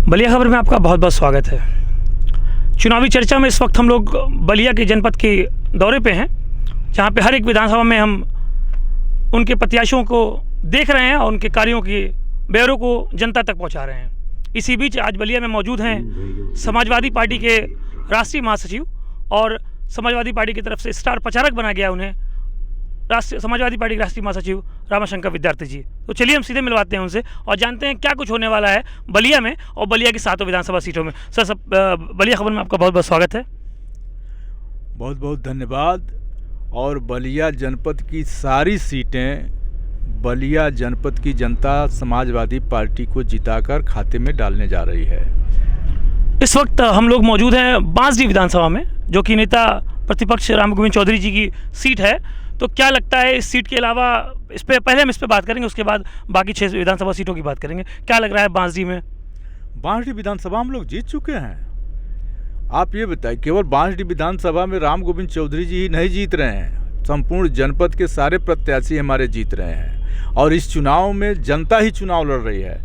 बलिया खबर में आपका बहुत बहुत स्वागत है। चुनावी चर्चा में इस वक्त हम लोग बलिया के जनपद के दौरे पे हैं, जहां पे हर एक विधानसभा में हम उनके प्रत्याशियों को देख रहे हैं और उनके कार्यों के ब्यौरों को जनता तक पहुंचा रहे हैं। इसी बीच आज बलिया में मौजूद हैं समाजवादी पार्टी के राष्ट्रीय महासचिव और समाजवादी पार्टी की तरफ से स्टार प्रचारक बना गया उन्हें समाजवादी पार्टी के राष्ट्रीय महासचिव रामाशंकर विद्यार्थी जी। तो चलिए हम सीधे मिलवाते हैं उनसे और जानते हैं क्या कुछ होने वाला है बलिया में और बलिया की 7 विधानसभा सीटों में। सर बलिया खबर में आपका बहुत बहुत स्वागत है। बहुत बहुत धन्यवाद। और बलिया जनपद की सारी सीटें बलिया जनपद की जनता समाजवादी पार्टी को जिताकर खाते में डालने जा रही है। इस वक्त हम लोग मौजूद हैं बांसडीह विधानसभा में, जो कि नेता प्रतिपक्ष राम गोविंद चौधरी जी की सीट है। तो क्या लगता है इस सीट के अलावा, इस पे पहले हम इस पे बात करेंगे, उसके बाद बाकी 6 विधानसभा सीटों की बात करेंगे। क्या लग रहा है बांसडीह में? बांसडीह विधानसभा हम लोग जीत चुके हैं। आप ये बताइए, केवल बांसडीह विधानसभा में राम गोविंद चौधरी जी ही नहीं जीत रहे हैं, संपूर्ण जनपद के सारे प्रत्याशी हमारे जीत रहे हैं। और इस चुनाव में जनता ही चुनाव लड़ रही है।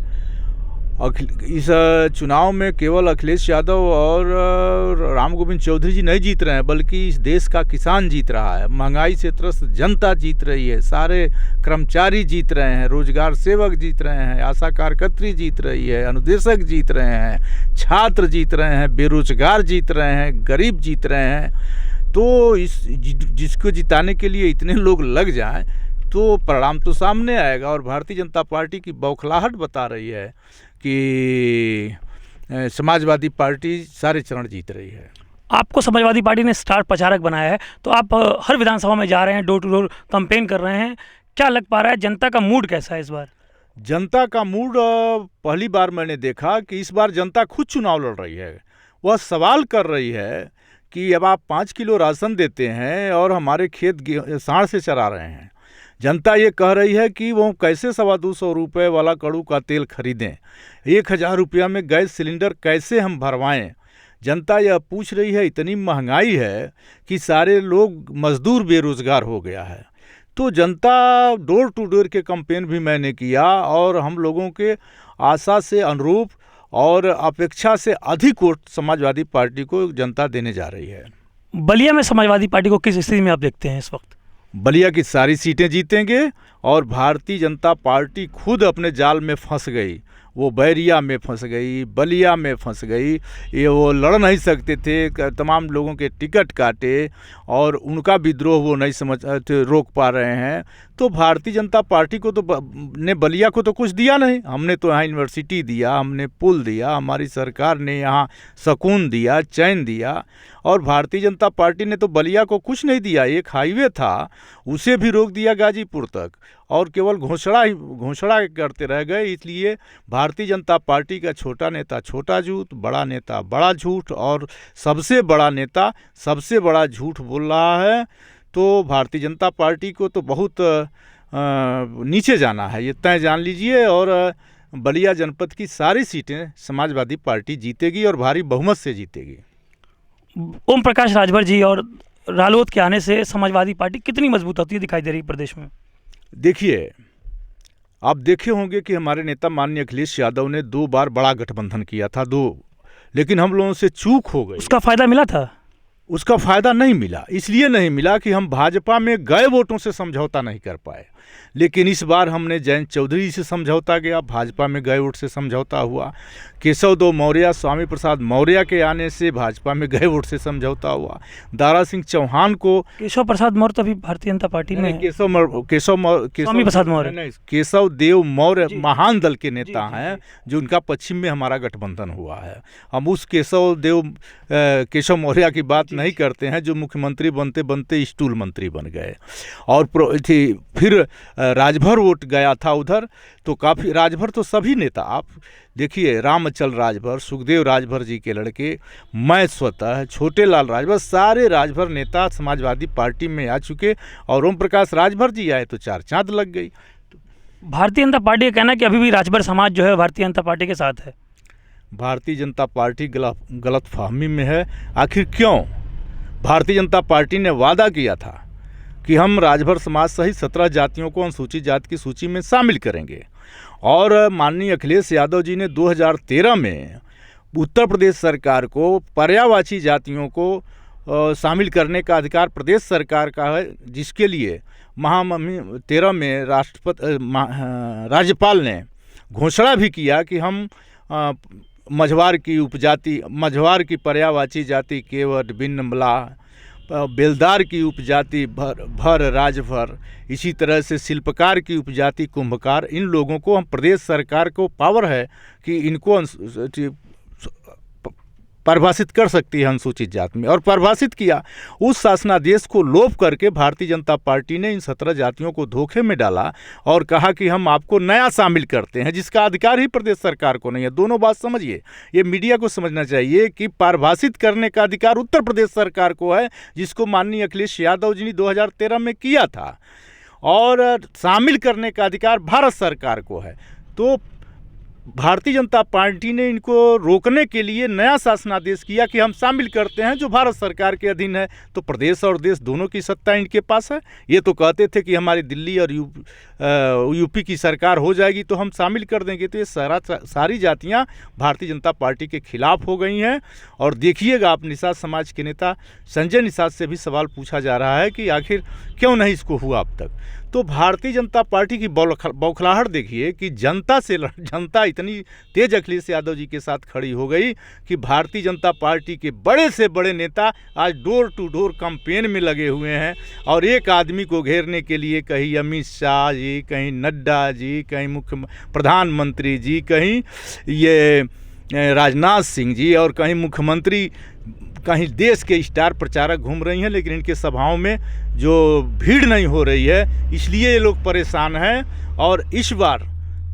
इस चुनाव में केवल अखिलेश यादव और राम गोविंद चौधरी जी नहीं जीत रहे हैं, बल्कि इस देश का किसान जीत रहा है, महंगाई से त्रस्त जनता जीत रही है, सारे कर्मचारी जीत रहे हैं, रोजगार सेवक जीत रहे हैं, आशा कार्यकर्त्री जीत रही है, अनुदेशक जीत रहे हैं, छात्र जीत रहे हैं, बेरोजगार जीत रहे हैं, गरीब जीत रहे हैं। तो जिसको जिताने के लिए इतने लोग लग जाएं तो परिणाम तो सामने आएगा। और भारतीय जनता पार्टी की बौखलाहट बता रही है कि समाजवादी पार्टी सारे चरण जीत रही है। आपको समाजवादी पार्टी ने स्टार प्रचारक बनाया है, तो आप हर विधानसभा में जा रहे हैं, डोर टू डोर कैंपेन कर रहे हैं। क्या लग पा रहा है जनता का मूड कैसा है इस बार? जनता का मूड पहली बार मैंने देखा कि इस बार जनता खुद चुनाव लड़ रही है। वह सवाल कर रही है कि अब आप 5 किलो राशन देते हैं और हमारे खेत सांड से चरा रहे हैं। जनता ये कह रही है कि वो कैसे 225 रुपये वाला कड़ू का तेल खरीदें, 1000 रुपया में गैस सिलेंडर कैसे हम भरवाएं। जनता यह पूछ रही है, इतनी महंगाई है कि सारे लोग मजदूर बेरोजगार हो गया है। तो जनता डोर टू डोर के कैंपेन भी मैंने किया और हम लोगों के आशा से अनुरूप और अपेक्षा से अधिक वोट समाजवादी पार्टी को जनता देने जा रही है। बलिया में समाजवादी पार्टी को किस स्थिति में आप देखते हैं इस वक्त? बलिया की सारी सीटें जीतेंगे और भारतीय जनता पार्टी खुद अपने जाल में फंस गई। वो बैरिया में फंस गई, बलिया में फंस गई। ये वो लड़ नहीं सकते थे, तमाम लोगों के टिकट काटे और उनका विद्रोह वो नहीं रोक पा रहे हैं। तो भारतीय जनता पार्टी को तो ने बलिया को तो कुछ दिया नहीं। हमने तो यहाँ यूनिवर्सिटी दिया, हमने पुल दिया, हमारी सरकार ने यहाँ सुकून दिया, चैन दिया। और भारतीय जनता पार्टी ने तो बलिया को कुछ नहीं दिया। एक हाईवे था, उसे भी रोक दिया गाजीपुर तक, और केवल घोषणा करते रह गए। इसलिए भारतीय जनता पार्टी का छोटा नेता छोटा झूठ, बड़ा नेता बड़ा झूठ और सबसे बड़ा नेता सबसे बड़ा झूठ बोल रहा है। तो भारतीय जनता पार्टी को तो बहुत नीचे जाना है, ये तय जान लीजिए। और बलिया जनपद की सारी सीटें समाजवादी पार्टी जीतेगी और भारी बहुमत से जीतेगी। ओम प्रकाश राजभर जी और रालोद के आने से समाजवादी पार्टी कितनी मजबूत होती है दिखाई दे रही है प्रदेश में? देखिए, आप देखे होंगे कि हमारे नेता माननीय अखिलेश यादव ने 2 बार बड़ा गठबंधन किया था, 2, लेकिन हम लोगों से चूक हो गई। उसका फायदा मिला था? उसका फायदा नहीं मिला। इसलिए नहीं मिला कि हम भाजपा में गए वोटों से समझौता नहीं कर पाए। लेकिन इस बार हमने जयंत चौधरी से समझौता किया, भाजपा में गए वोट से समझौता हुआ। केशव देव मौर्य, स्वामी प्रसाद मौर्य के आने से भाजपा में गए वोट से समझौता हुआ। दारा सिंह चौहान को, केशव प्रसाद मौर्य तो अभी भारतीय जनता पार्टी में, स्वामी प्रसाद मौर्य, केशव देव मौर्य महान दल के नेता हैं, जो उनका पश्चिम में हमारा गठबंधन हुआ है। हम उस केशव मौर्य की बात नहीं करते हैं जो मुख्यमंत्री बनते बनते स्टूल मंत्री बन गए। और फिर राजभर वोट गया था उधर, तो काफ़ी राजभर तो सभी नेता, आप देखिए, रामचल राजभर, सुखदेव राजभर जी के लड़के, मैं स्वतः, छोटे लाल राजभर, सारे राजभर नेता समाजवादी पार्टी में आ चुके। और ओम प्रकाश राजभर जी आए तो 4 चांद लग गई। भारतीय जनता पार्टी का कहना है कि अभी भी राजभर समाज जो है भारतीय जनता पार्टी के साथ है। भारतीय जनता पार्टी गलत फहमी में है। आखिर क्यों? भारतीय जनता पार्टी ने वादा किया था कि हम राजभर समाज सहित 17 जातियों को अनुसूचित जाति की सूची में शामिल करेंगे। और माननीय अखिलेश यादव जी ने 2013 में उत्तर प्रदेश सरकार को पर्यायवाची जातियों को शामिल करने का अधिकार प्रदेश सरकार का है, जिसके लिए महामहिम 13 में राज्यपाल ने घोषणा भी किया कि हम मझवार की उपजाति, मझवार की पर्यायवाची जाति केवट, बिन्न, मलाह, बेलदार की उपजाति भर, राजभर, इसी तरह से शिल्पकार की उपजाति कुंभकार, इन लोगों को हम प्रदेश सरकार को पावर है कि इनको परिभाषित कर सकती है अनुसूचित जाति में, और परिभाषित किया। उस शासनादेश को लोप करके भारतीय जनता पार्टी ने इन 17 जातियों को धोखे में डाला और कहा कि हम आपको नया शामिल करते हैं, जिसका अधिकार ही प्रदेश सरकार को नहीं है। दोनों बात समझिए, ये मीडिया को समझना चाहिए कि परिभाषित करने का अधिकार उत्तर प्रदेश सरकार को है, जिसको माननीय अखिलेश यादव जी ने 2013 में किया था, और शामिल करने का अधिकार भारत सरकार को है। तो भारतीय जनता पार्टी ने इनको रोकने के लिए नया शासनादेश किया कि हम शामिल करते हैं, जो भारत सरकार के अधीन है। तो प्रदेश और देश दोनों की सत्ता इनके पास है। ये तो कहते थे कि हमारी दिल्ली और यूपी की सरकार हो जाएगी तो हम शामिल कर देंगे। तो ये सारी जातियां भारतीय जनता पार्टी के खिलाफ हो गई हैं। और देखिएगा, आप निषाद समाज के नेता संजय निषाद से भी सवाल पूछा जा रहा है कि आखिर क्यों नहीं इसको हुआ अब तक। तो भारतीय जनता पार्टी की बौखलाहट देखिए कि जनता इतनी तेज अखिलेश यादव जी के साथ खड़ी हो गई कि भारतीय जनता पार्टी के बड़े से बड़े नेता आज डोर टू डोर कैंपेन में लगे हुए हैं, और एक आदमी को घेरने के लिए कहीं अमित शाह जी, कहीं नड्डा जी, कहीं मुख्य प्रधानमंत्री जी, कहीं ये राजनाथ सिंह जी, और कहीं मुख्यमंत्री, कहीं देश के स्टार प्रचारक घूम रही हैं, लेकिन इनके सभाओं में जो भीड़ नहीं हो रही है, इसलिए ये लोग परेशान हैं। और इस बार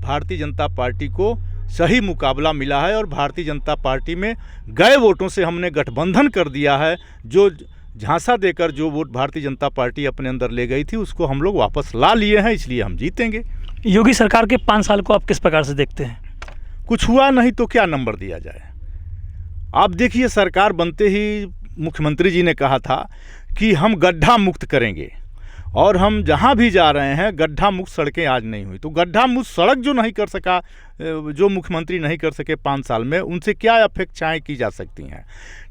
भारतीय जनता पार्टी को सही मुकाबला मिला है, और भारतीय जनता पार्टी में गए वोटों से हमने गठबंधन कर दिया है। जो झांसा देकर जो वोट भारतीय जनता पार्टी अपने अंदर ले गई थी, उसको हम लोग वापस ला लिए हैं, इसलिए हम जीतेंगे। योगी सरकार के 5 साल को आप किस प्रकार से देखते हैं? कुछ हुआ नहीं तो क्या नंबर दिया जाए। आप देखिए, सरकार बनते ही मुख्यमंत्री जी ने कहा था कि हम गड्ढा मुक्त करेंगे, और हम जहाँ भी जा रहे हैं गड्ढा मुक्त सड़कें आज नहीं हुई। तो गड्ढा मुक्त सड़क जो नहीं कर सका, जो मुख्यमंत्री नहीं कर सके 5 साल में, उनसे क्या अपेक्षाएं की जा सकती हैं।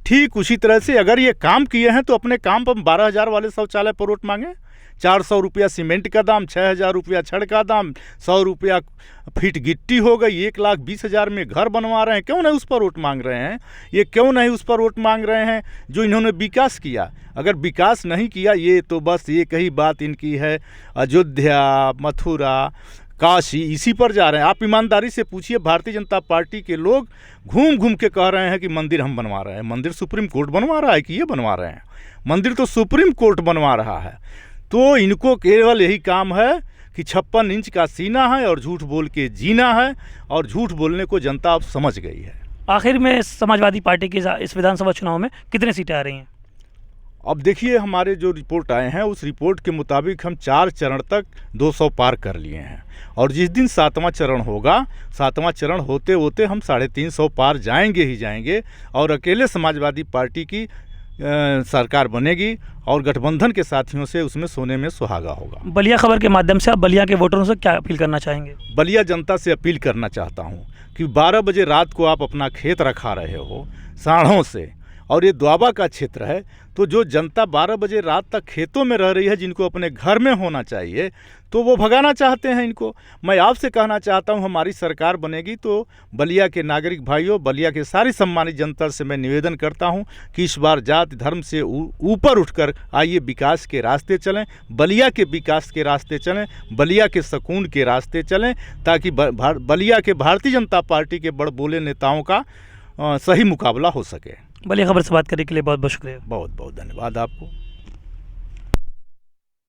ठीक उसी तरह से अगर ये काम किए हैं तो अपने काम पर 12,000 वाले शौचालय पर वोट मांगे। 400 रुपया सीमेंट का दाम, 6,000 रुपया छड़ का दाम, 100 रुपया फीट गिट्टी हो गई, 1,20,000 में घर बनवा रहे हैं। क्यों नहीं उस पर वोट मांग रहे हैं? ये क्यों नहीं उस पर वोट मांग रहे हैं जो इन्होंने विकास किया? अगर विकास नहीं किया, ये तो बस ये कही बात इनकी है, अयोध्या, मथुरा, काशी, इसी पर जा रहे हैं। आप ईमानदारी से पूछिए, भारतीय जनता पार्टी के लोग घूम घूम के कह रहे हैं कि मंदिर हम बनवा रहे हैं। मंदिर सुप्रीम कोर्ट बनवा रहा है कि ये बनवा रहे हैं? मंदिर तो सुप्रीम कोर्ट बनवा रहा है। तो इनको केवल यही काम है कि 56 इंच का सीना है और झूठ बोल के जीना है, और झूठ बोलने को जनता अब समझ गई है। आखिर में समाजवादी पार्टी की इस विधानसभा चुनाव में कितनी सीटें आ रही हैं? अब देखिए, हमारे जो रिपोर्ट आए हैं उस रिपोर्ट के मुताबिक हम 4 चरण तक 200 पार कर लिए हैं, और जिस दिन 7वां चरण होगा, 7वां चरण होते होते हम 350 पार जाएंगे ही जाएंगे, और अकेले समाजवादी पार्टी की सरकार बनेगी, और गठबंधन के साथियों से उसमें सोने में सुहागा होगा। बलिया खबर के माध्यम से आप बलिया के वोटरों से क्या अपील करना चाहेंगे? बलिया जनता से अपील करना चाहता हूँ कि 12 बजे रात को आप अपना खेत रखा रहे हो साढ़ों से, और ये द्वाबा का क्षेत्र है, तो जो जनता 12 बजे रात तक खेतों में रह रही है, जिनको अपने घर में होना चाहिए, तो वो भगाना चाहते हैं इनको। मैं आपसे कहना चाहता हूं, हमारी सरकार बनेगी तो बलिया के नागरिक भाइयों, बलिया के सारी सम्मानित जनता से मैं निवेदन करता हूं कि इस बार जाति धर्म से ऊपर उठकर आइए विकास के रास्ते चलें, बलिया के विकास के रास्ते चलें, बलिया के सुकून के रास्ते चलें, ताकि बलिया के भारतीय जनता पार्टी के बड़बोले नेताओं का सही मुकाबला हो सके। बलिया खबर से बात करने के लिए बहुत बहुत शुक्रिया। बहुत बहुत धन्यवाद आपको।